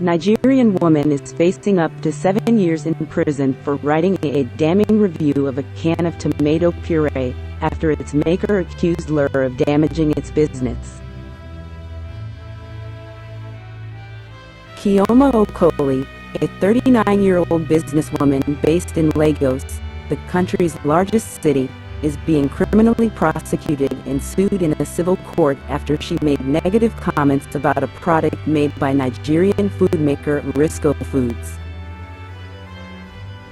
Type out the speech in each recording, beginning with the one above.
Nigerian woman is facing up to 7 years in prison for writing a damning review of a can of tomato puree after its maker accused her of damaging its business. Chioma Okoli, a 39-year-old businesswoman based in Lagos, the country's largest city, is being criminally prosecuted and sued in a civil court after she made negative comments about a product made by Nigerian food maker Risco Foods.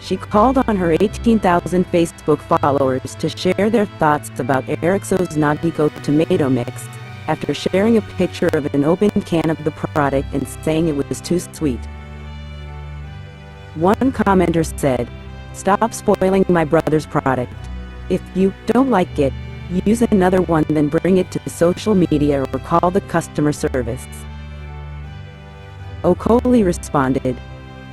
She called on her 18,000 Facebook followers to share their thoughts about Ericsso's Nagico tomato mix, after sharing a picture of an open can of the product and saying it was too sweet. One commenter said, "Stop spoiling my brother's product. If you don't like it, use another one, then bring it to social media or call the customer service." Okoli responded,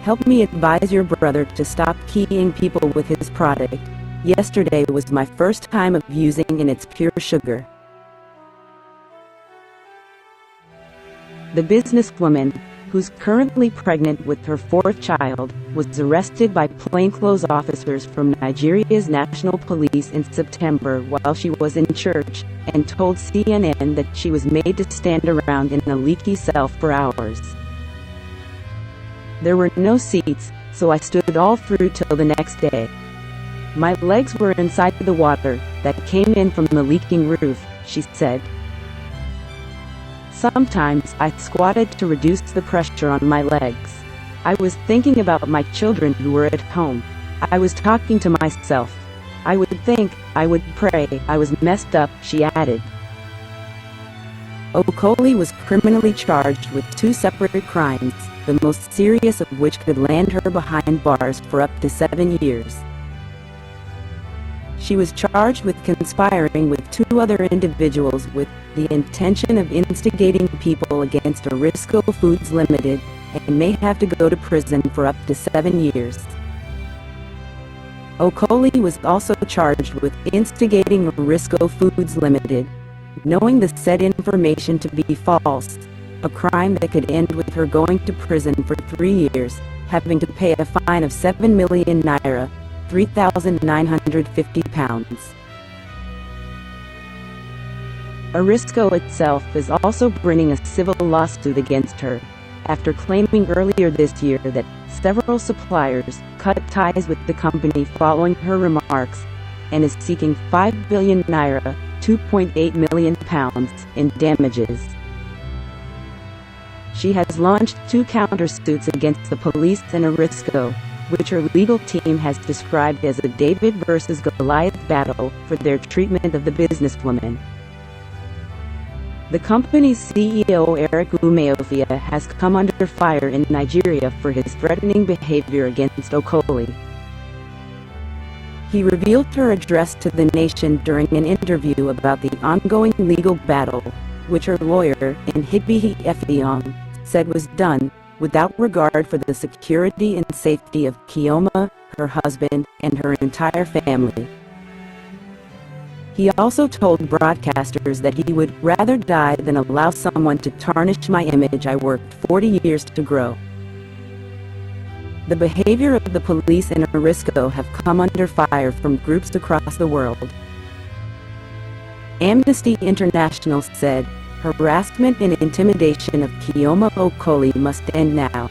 "Help me advise your brother to stop keying people with his product. Yesterday was my first time of using and it's pure sugar." The businesswoman, who's currently pregnant with her fourth child, was arrested by plainclothes officers from Nigeria's National Police in September while she was in church, and told CNN that she was made to stand around in a leaky cell for hours. "There were no seats, so I stood all through till the next day. My legs were inside the water that came in from the leaking roof," she said. "Sometimes I squatted to reduce the pressure on my legs. I was thinking about my children who were at home. I was talking to myself. I would think, I would pray, I was messed up," she added. Okoli was criminally charged with 2 separate crimes, the most serious of which could land her behind bars for up to 7 years. She was charged with conspiring with 2 other individuals with the intention of instigating people against Risco Foods Limited, and may have to go to prison for up to 7 years. Okoli was also charged with instigating Risco Foods Limited, knowing the said information to be false, a crime that could end with her going to prison for 3 years, having to pay a fine of 7 million naira, £3,950. Risco itself is also bringing a civil lawsuit against her, after claiming earlier this year that several suppliers cut ties with the company following her remarks, and is seeking 5 billion naira, £2.8 million in damages. She has launched 2 countersuits against the police and Risco, which her legal team has described as a David versus Goliath battle for their treatment of the businesswoman. The company's CEO Eric Umeofia has come under fire in Nigeria for his threatening behavior against Okoli. He revealed her address to the nation during an interview about the ongoing legal battle, which her lawyer, Nhigbihi Effiong, said was done without regard for the security and safety of Chioma, her husband, and her entire family. He also told broadcasters that he would rather die than allow someone to tarnish my image I worked 40 years to grow. The behavior of the police and Risco have come under fire from groups across the world. Amnesty International said, "Harassment and intimidation of Chioma Okoli must end now."